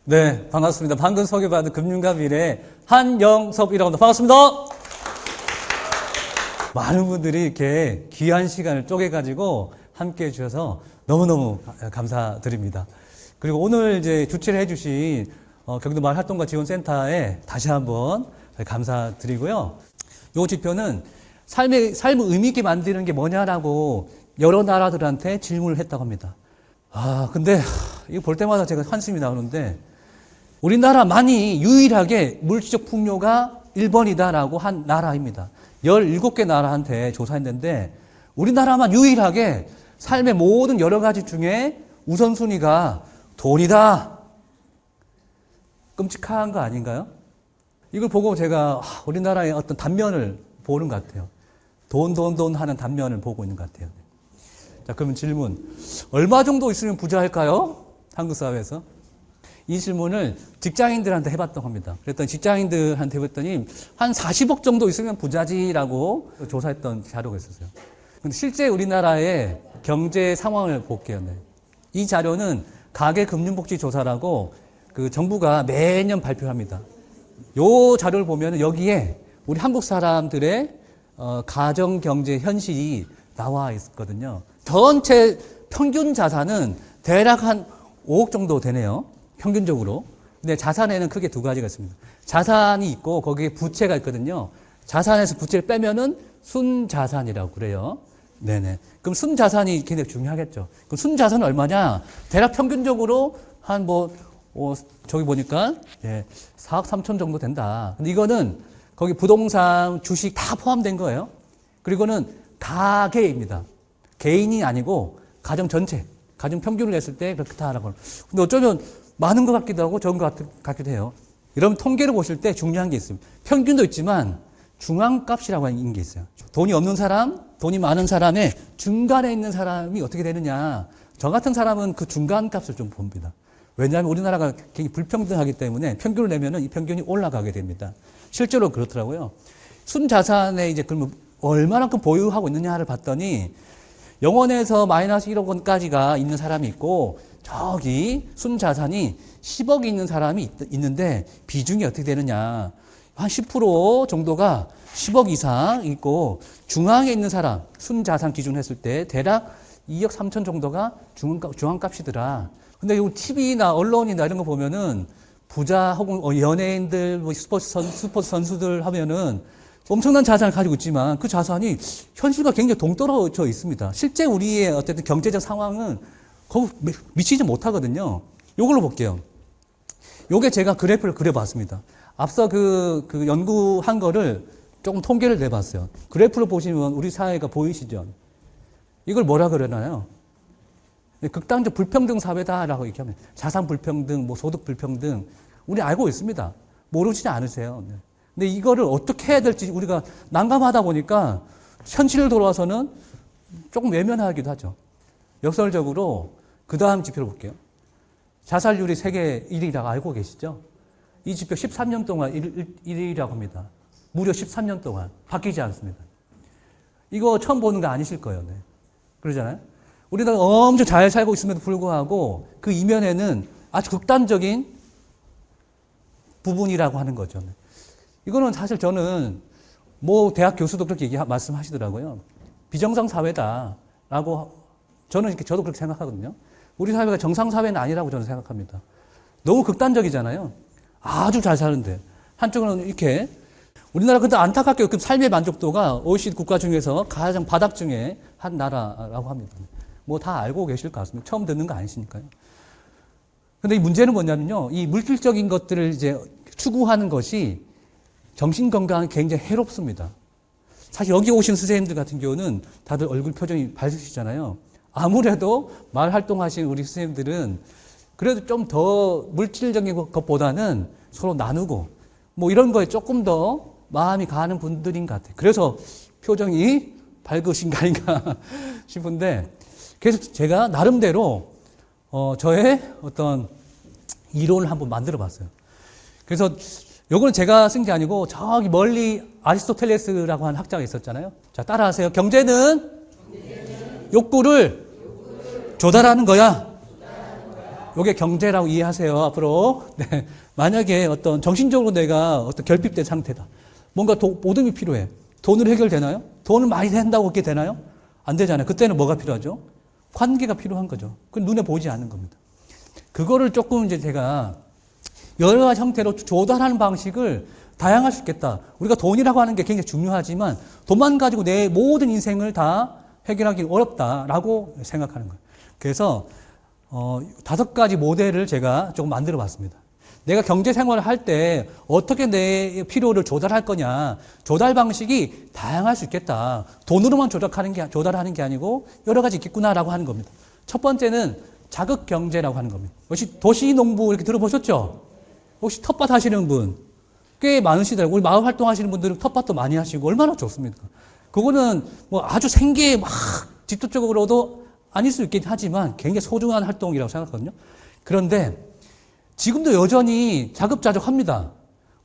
네, 반갑습니다. 방금 소개받은 금융가 미래 한영섭이라고 합니다. 반갑습니다. 많은 분들이 이렇게 귀한 시간을 쪼개가지고 함께 해주셔서 너무너무 감사드립니다. 그리고 오늘 이제 주최를 해주신 경기도 마을활동가 지원센터에 다시 한번 감사드리고요. 이 지표는 삶을 의미 있게 만드는 게 뭐냐라고 여러 나라들한테 질문을 했다고 합니다. 근데 이거 볼 때마다 제가 한숨이 나오는데 우리나라만이 유일하게 물질적 풍요가 1번이다라고 한 나라입니다. 17개 나라한테 조사했는데 우리나라만 유일하게 삶의 모든 여러 가지 중에 우선순위가 돈이다. 끔찍한 거 아닌가요? 이걸 보고 제가 우리나라의 어떤 단면을 보는 것 같아요. 돈 하는 단면을 보고 있는 것 같아요. 자, 그러면 질문. 얼마 정도 있으면 부자일까요? 한국 사회에서. 이 질문을 직장인들한테 해봤다고 합니다. 그랬더니 직장인들한테 해봤더니 한 40억 정도 있으면 부자지라고 조사했던 자료가 있었어요. 근데 실제 우리나라의 경제 상황을 볼게요. 네. 이 자료는 가계금융복지조사라고 그 정부가 매년 발표합니다. 요 자료를 보면 여기에 우리 한국 사람들의 가정경제 현실이 나와 있거든요. 전체 평균 자산은 대략 한 5억 정도 되네요. 평균적으로. 근데 자산에는 크게 두 가지가 있습니다. 자산이 있고 거기에 부채가 있거든요. 자산에서 부채를 빼면은 순자산이라고 그래요. 네네. 그럼 순자산이 굉장히 중요하겠죠. 그럼 순자산은 얼마냐? 대략 평균적으로 한 저기 보니까 4억 3천 정도 된다. 근데 이거는 거기 부동산, 주식 다 포함된 거예요. 그리고는 가계입니다. 개인이 아니고 가정 전체, 가정 평균을 냈을 때 그렇다라고. 근데 어쩌면 많은 것 같기도 하고 적은 것 같기도 해요. 여러분 통계를 보실 때 중요한 게 있습니다. 평균도 있지만 중앙값이라고 하는 게 있어요. 돈이 없는 사람, 돈이 많은 사람의 중간에 있는 사람이 어떻게 되느냐. 저 같은 사람은 그 중간값을 좀 봅니다. 왜냐하면 우리나라가 굉장히 불평등하기 때문에 평균을 내면은 이 평균이 올라가게 됩니다. 실제로 그렇더라고요. 순자산에 이제 그러면 얼마만큼 보유하고 있느냐를 봤더니 영원에서 마이너스 1억 원까지가 있는 사람이 있고 저기 순자산이 10억이 있는 사람이 있는데 비중이 어떻게 되느냐. 한 10% 정도가 10억 이상 있고 중앙에 있는 사람 순자산 기준으로 했을 때 대략 2억 3천 정도가 중앙값이더라. 근데 이 TV나 언론이나 이런 거 보면은 부자 혹은 연예인들, 스포츠 선수들 하면은 엄청난 자산을 가지고 있지만 그 자산이 현실과 굉장히 동떨어져 있습니다. 실제 우리의 어쨌든 경제적 상황은 거기 미치지 못하거든요. 요걸로 볼게요. 요게 제가 그래프를 그려봤습니다. 앞서 그 연구한 거를 조금 통계를 내봤어요. 그래프를 보시면 우리 사회가 보이시죠? 이걸 뭐라 그러나요? 극단적 불평등 사회다라고 얘기하면 자산 불평등, 소득 불평등 우리 알고 있습니다. 모르시지 않으세요. 근데 이거를 어떻게 해야 될지 우리가 난감하다 보니까 현실을 돌아와서는 조금 외면하기도 하죠. 역설적으로 그 다음 지표를 볼게요. 자살률이 세계 1위라고 알고 계시죠? 이 지표 13년 동안 1위라고 합니다. 무려 13년 동안 바뀌지 않습니다. 이거 처음 보는 거 아니실 거예요. 네. 그러잖아요? 우리나라 엄청 잘 살고 있음에도 불구하고 그 이면에는 아주 극단적인 부분이라고 하는 거죠. 네. 이거는 사실 저는 대학 교수도 그렇게 말씀하시더라고요. 비정상 사회다라고 저도 그렇게 생각하거든요. 우리 사회가 정상 사회는 아니라고 저는 생각합니다. 너무 극단적이잖아요. 아주 잘 사는데 한쪽은 이렇게 우리나라 근데 안타깝게 그 삶의 만족도가 OECD 국가 중에서 가장 바닥 중에 한 나라라고 합니다. 다 알고 계실 것 같습니다. 처음 듣는 거 아니시니까요. 근데 이 문제는 뭐냐면요. 이 물질적인 것들을 이제 추구하는 것이 정신 건강에 굉장히 해롭습니다. 사실 여기 오신 선생님들 같은 경우는 다들 얼굴 표정이 밝으시잖아요. 아무래도 마을 활동하신 우리 선생님들은 그래도 좀 더 물질적인 것보다는 서로 나누고 이런 거에 조금 더 마음이 가는 분들인 것 같아요. 그래서 표정이 밝으신 거 아닌가 싶은데 그래서 제가 나름대로 저의 어떤 이론을 한번 만들어 봤어요. 그래서 요거는 제가 쓴 게 아니고 저기 멀리 아리스토텔레스라고 하는 학자가 있었잖아요. 자, 따라하세요. 경제는 욕구를 조달하는 거야. 요게 경제라고 이해하세요, 앞으로. 네. 만약에 어떤 정신적으로 내가 어떤 결핍된 상태다. 뭔가 모둠이 필요해. 돈으로 해결되나요? 돈을 많이 된다고 그렇게 되나요? 안 되잖아요. 그때는 뭐가 필요하죠? 관계가 필요한 거죠. 그 눈에 보이지 않는 겁니다. 그거를 조금 이제 제가 여러 가지 형태로 조달하는 방식을 다양할 수 있겠다. 우리가 돈이라고 하는 게 굉장히 중요하지만 돈만 가지고 내 모든 인생을 다 해결하기 어렵다라고 생각하는 거예요. 그래서 5가지 모델을 제가 조금 만들어 봤습니다. 내가 경제 생활을 할 때 어떻게 내 필요를 조달할 거냐. 조달 방식이 다양할 수 있겠다. 돈으로만 조달하는 게 아니고 여러 가지 있겠구나라고 하는 겁니다. 첫 번째는 자극 경제라고 하는 겁니다. 혹시 도시농부 이렇게 들어보셨죠? 혹시 텃밭 하시는 분 꽤 많으시더라고요. 우리 마을 활동하시는 분들은 텃밭도 많이 하시고 얼마나 좋습니까? 그거는 뭐 아주 생계 막 직접적으로도 아닐 수 있긴 하지만 굉장히 소중한 활동이라고 생각하거든요. 그런데 지금도 여전히 자급자족합니다.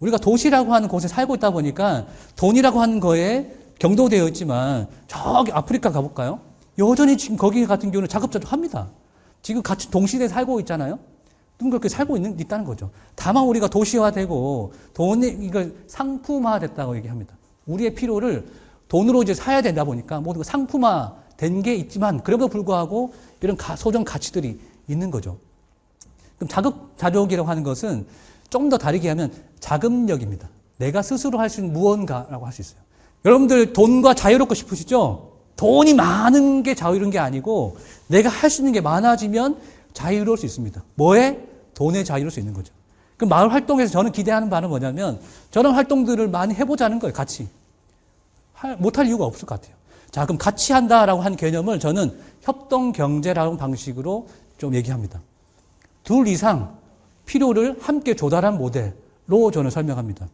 우리가 도시라고 하는 곳에 살고 있다 보니까 돈이라고 하는 거에 경도되어 있지만 저기 아프리카 가볼까요? 여전히 지금 거기 같은 경우는 자급자족합니다. 지금 같이 동시대에 살고 있잖아요. 그렇게 살고 있다는 거죠. 다만 우리가 도시화되고 돈이 이걸 상품화됐다고 얘기합니다. 우리의 필요를 돈으로 이제 사야 되다 보니까 모든 상품화된 게 있지만 그럼에도 불구하고 이런 소정 가치들이 있는 거죠. 그럼 자급자족이라고 하는 것은 좀 더 다르게 하면 자금력입니다. 내가 스스로 할 수 있는 무언가라고 할 수 있어요. 여러분들 돈과 자유롭고 싶으시죠? 돈이 많은 게 자유로운 게 아니고 내가 할 수 있는 게 많아지면 자유로울 수 있습니다. 뭐에? 돈에 자유로울 수 있는 거죠. 그럼 마을 활동에서 저는 기대하는 바는 뭐냐면 저런 활동들을 많이 해보자는 거예요. 같이. 못할 이유가 없을 것 같아요. 자, 그럼 같이 한다라고 하는 개념을 저는 협동경제라는 방식으로 좀 얘기합니다. 둘 이상 필요를 함께 조달한 모델로 저는 설명합니다.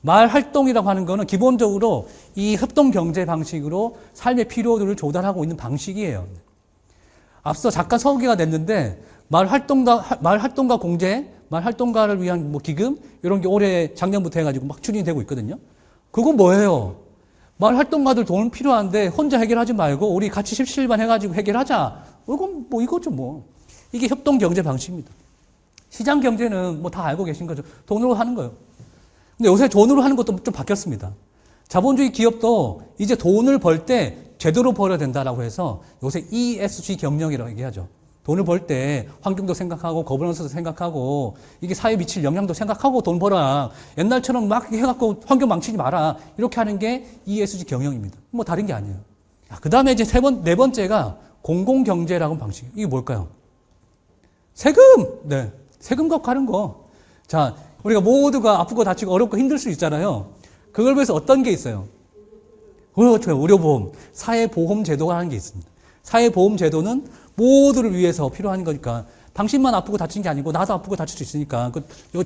마을 활동이라고 하는 거는 기본적으로 이 협동경제 방식으로 삶의 필요들을 조달하고 있는 방식이에요. 앞서 잠깐 소개가 됐는데 마을 활동가 공제, 마을 활동가를 위한 뭐 기금 이런 게 올해 작년부터 해가지고 막 추진이 되고 있거든요. 그건 뭐예요? 마을 활동가들 돈 필요한데 혼자 해결하지 말고 우리 같이 십시일반 해가지고 해결하자. 이건 뭐 이거죠 뭐. 이게 협동 경제 방식입니다. 시장 경제는 뭐 다 알고 계신 거죠. 돈으로 하는 거예요. 근데 요새 돈으로 하는 것도 좀 바뀌었습니다. 자본주의 기업도 이제 돈을 벌 때 제대로 벌어야 된다라고 해서 요새 ESG 경영이라고 얘기하죠. 돈을 벌 때 환경도 생각하고 거버넌스도 생각하고 이게 사회에 미칠 영향도 생각하고 돈 벌어라. 옛날처럼 막 해갖고 환경 망치지 마라. 이렇게 하는 게 ESG 경영입니다. 뭐 다른 게 아니에요. 그 다음에 이제 네 번째가 공공경제라고 하는 방식. 이게 뭘까요? 세금! 네. 세금 걷고 하는 거. 자, 우리가 모두가 아프고 다치고 어렵고 힘들 수 있잖아요. 그걸 위해서 어떤 게 있어요? 그렇죠. 의료보험. 사회보험제도가 하는 게 있습니다. 사회보험제도는 모두를 위해서 필요한 거니까 당신만 아프고 다친 게 아니고 나도 아프고 다칠 수 있으니까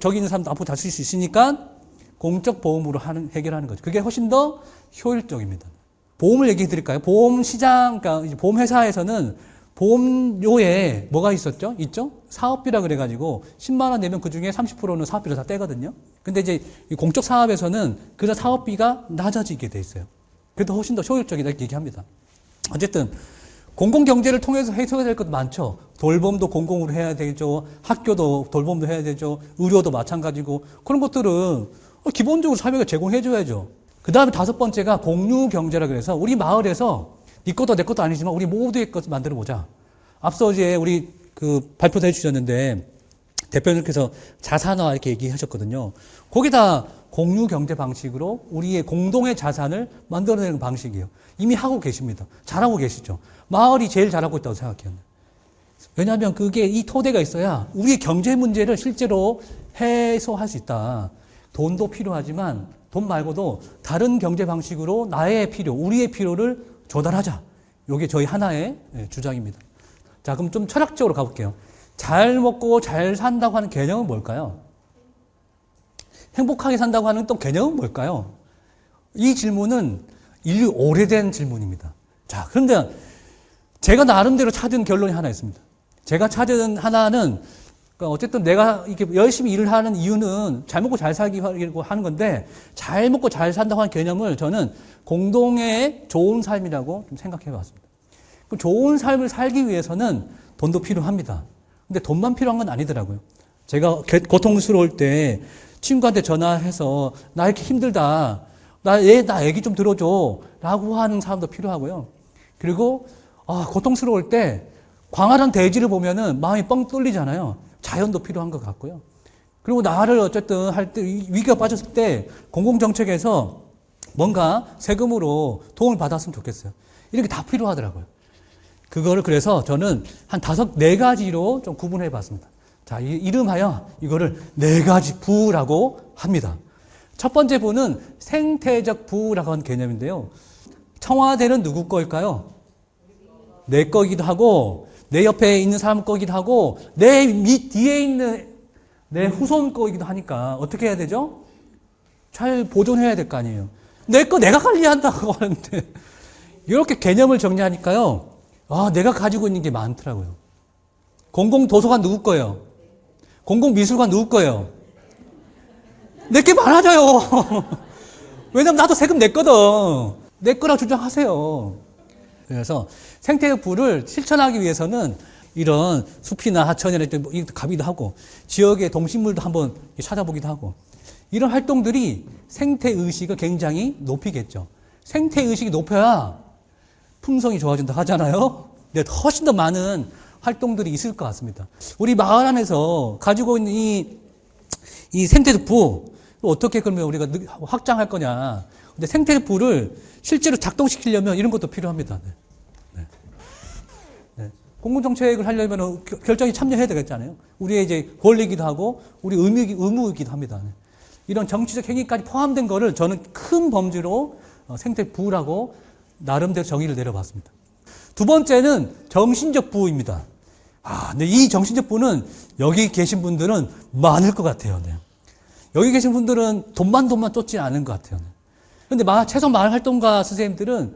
저기 있는 사람도 아프고 다칠 수 있으니까 공적 보험으로 해결하는 거죠. 그게 훨씬 더 효율적입니다. 보험을 얘기해 드릴까요? 보험시장, 그러니까 보험회사에서는 보험료에 뭐가 있죠? 사업비라 그래가지고 10만 원 내면 그 중에 30%는 사업비로 다 떼거든요. 근데 이제 공적 사업에서는 그 사업비가 낮아지게 돼 있어요. 그래도 훨씬 더 효율적이다 이렇게 얘기합니다. 어쨌든 공공경제를 통해서 해소해야 될 것도 많죠. 돌봄도 공공으로 해야 되죠. 학교도 돌봄도 해야 되죠. 의료도 마찬가지고 그런 것들은 기본적으로 사회가 제공해줘야죠. 그 다음에 5번째가 공유경제라 그래서 우리 마을에서 네 것도 내 것도 아니지만 우리 모두의 것을 만들어 보자. 앞서 이제 우리 발표도 해주셨는데 대표님께서 자산화 이렇게 얘기하셨거든요. 거기다 공유경제 방식으로 우리의 공동의 자산을 만들어내는 방식이에요. 이미 하고 계십니다. 잘하고 계시죠. 마을이 제일 잘하고 있다고 생각해요. 왜냐하면 그게 이 토대가 있어야 우리의 경제 문제를 실제로 해소할 수 있다. 돈도 필요하지만 돈 말고도 다른 경제 방식으로 나의 필요, 우리의 필요를 조달하자. 이게 저희 하나의 주장입니다. 자, 그럼 좀 철학적으로 가볼게요. 잘 먹고 잘 산다고 하는 개념은 뭘까요? 행복하게 산다고 하는 또 개념은 뭘까요? 이 질문은 인류 오래된 질문입니다. 자, 그런데 제가 나름대로 찾은 결론이 하나 있습니다. 제가 찾은 하나는 어쨌든 내가 이렇게 열심히 일을 하는 이유는 잘 먹고 잘 살기 하려고 하는 건데 잘 먹고 잘 산다고 하는 개념을 저는 공동의 좋은 삶이라고 좀 생각해 봤습니다. 좋은 삶을 살기 위해서는 돈도 필요합니다. 근데 돈만 필요한 건 아니더라고요. 제가 고통스러울 때 친구한테 전화해서 나 이렇게 힘들다. 나 얘기 좀 들어줘. 라고 하는 사람도 필요하고요. 그리고 고통스러울 때 광활한 대지를 보면은 마음이 뻥 뚫리잖아요. 자연도 필요한 것 같고요. 그리고 나를 어쨌든 할 때 위기가 빠졌을 때 공공정책에서 뭔가 세금으로 도움을 받았으면 좋겠어요. 이렇게 다 필요하더라고요. 그거를 그래서 저는 한 4가지로 좀 구분해 봤습니다. 자, 이름하여 이거를 4가지 부라고 합니다. 첫 번째 부는 생태적 부라고 하는 개념인데요. 청와대는 누구 거일까요? 내 거기도 하고, 내 옆에 있는 사람 거기도 하고, 내 뒤에 있는 내 후손 거이기도 하니까 어떻게 해야 되죠? 잘 보존해야 될 거 아니에요. 내 거 내가 관리한다고 하는데 이렇게 개념을 정리하니까요. 내가 가지고 있는 게 많더라고요. 공공도서관 누구 거예요? 공공미술관 누구 거예요? 내게 많아져요. 왜냐면 나도 세금 냈거든. 내 거라고 주장하세요. 그래서 생태적 부를 실천하기 위해서는 이런 숲이나 하천이나 가기도 하고 지역의 동식물도 한번 찾아보기도 하고 이런 활동들이 생태의식을 굉장히 높이겠죠. 생태의식이 높여야 품성이 좋아진다 하잖아요. 근데 훨씬 더 많은 활동들이 있을 것 같습니다. 우리 마을 안에서 가지고 있는 이 생태적 부 어떻게 그러면 우리가 확장할 거냐. 근데 생태적 부를 실제로 작동시키려면 이런 것도 필요합니다. 공공정책을 하려면 결정에 참여해야 되겠잖아요. 우리의 이제 권리이기도 하고, 우리 의무이기도 합니다. 이런 정치적 행위까지 포함된 거를 저는 큰 범주로 생태부라고 나름대로 정의를 내려봤습니다. 두 번째는 정신적 부입니다. 근데 이 정신적 부는 여기 계신 분들은 많을 것 같아요. 네. 여기 계신 분들은 돈만 쫓지 않은 것 같아요. 그런데 최소 마을 활동가 선생님들은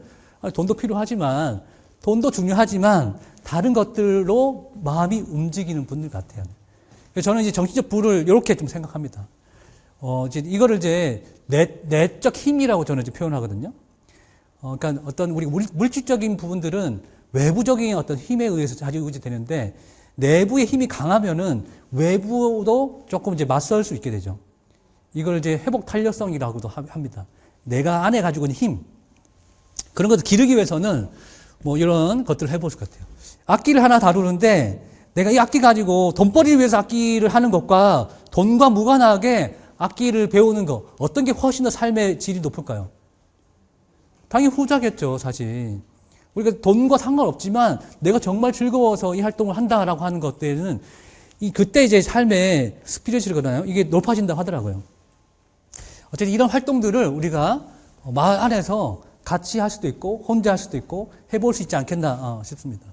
돈도 필요하지만, 돈도 중요하지만, 다른 것들로 마음이 움직이는 분들 같아요. 그래서 저는 이제 정신적 부를 이렇게 좀 생각합니다. 이거를 이제 내적 힘이라고 저는 이제 표현하거든요. 그러니까 어떤 우리 물질적인 부분들은 외부적인 어떤 힘에 의해서 자주 되는데 내부의 힘이 강하면은 외부도 조금 이제 맞설 수 있게 되죠. 이걸 이제 회복 탄력성이라고도 합니다. 내가 안에 가지고 있는 힘. 그런 것을 기르기 위해서는 뭐 이런 것들을 해볼 것 같아요. 악기를 하나 다루는데 내가 이 악기 가지고 돈벌이를 위해서 악기를 하는 것과 돈과 무관하게 악기를 배우는 것 어떤 게 훨씬 더 삶의 질이 높을까요? 당연히 후자겠죠, 사실. 우리가 돈과 상관없지만 내가 정말 즐거워서 이 활동을 한다라고 하는 것들은 그때 이제 삶의 스피릿이거든요. 이게 높아진다고 하더라고요. 어쨌든 이런 활동들을 우리가 마을 안에서 같이 할 수도 있고 혼자 할 수도 있고 해볼 수 있지 않겠나 싶습니다.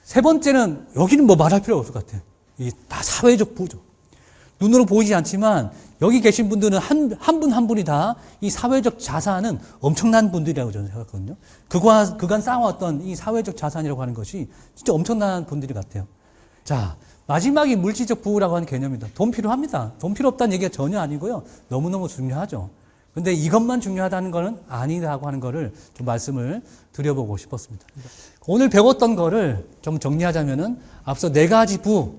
세 번째는 여기는 뭐 말할 필요가 없을 것 같아요. 이게 다 사회적 부죠. 눈으로 보이지 않지만 여기 계신 분들은 한 분 한 분이 다 이 사회적 자산은 엄청난 분들이라고 저는 생각하거든요. 그간 쌓아왔던 이 사회적 자산이라고 하는 것이 진짜 엄청난 분들이 같아요. 자, 마지막이 물질적 부라고 하는 개념입니다. 돈 필요합니다. 돈 필요 없다는 얘기가 전혀 아니고요. 너무너무 중요하죠. 근데 이것만 중요하다는 것은 아니라고 하는 거를 좀 말씀을 드려보고 싶었습니다. 오늘 배웠던 거를 좀 정리하자면은 앞서 4가지 부.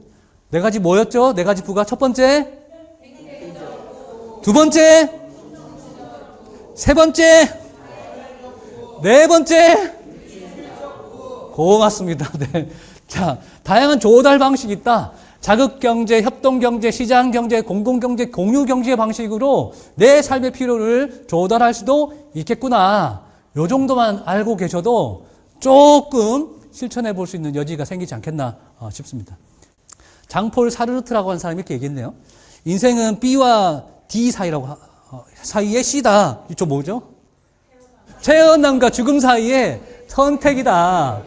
4가지 뭐였죠? 4가지 부가 첫 번째, 두 번째, 세 번째, 네 번째. 고맙습니다. 네. 자, 다양한 조달 방식이 있다. 자극경제, 협동경제, 시장경제, 공공경제, 공유경제 방식으로 내 삶의 필요를 조달할 수도 있겠구나. 요 정도만 알고 계셔도 조금 실천해 볼 수 있는 여지가 생기지 않겠나 싶습니다. 장폴 사르르트라고 하는 사람이 이렇게 얘기했네요. 인생은 B와 D 사이의 C다. 이쪽 뭐죠? 태어남과 죽음 사이의 선택이다.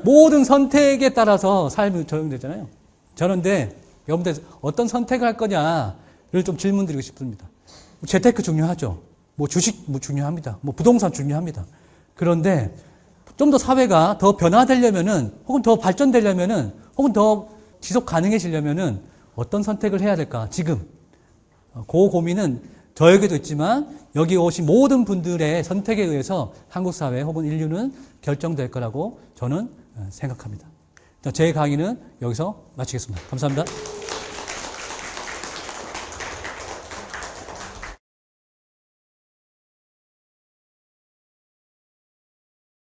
모든 선택에 따라서 삶이 적용되잖아요. 저는데 여러분들 어떤 선택을 할 거냐를 좀 질문드리고 싶습니다. 재테크 중요하죠. 뭐 주식 중요합니다. 뭐 부동산 중요합니다. 그런데 좀 더 사회가 더 변화되려면은 혹은 더 발전되려면은 혹은 더 지속 가능해지려면은 어떤 선택을 해야 될까? 지금 그 고민은 저에게도 있지만 여기 오신 모든 분들의 선택에 의해서 한국 사회 혹은 인류는 결정될 거라고 저는 생각합니다. 자, 제 강의는 여기서 마치겠습니다. 감사합니다.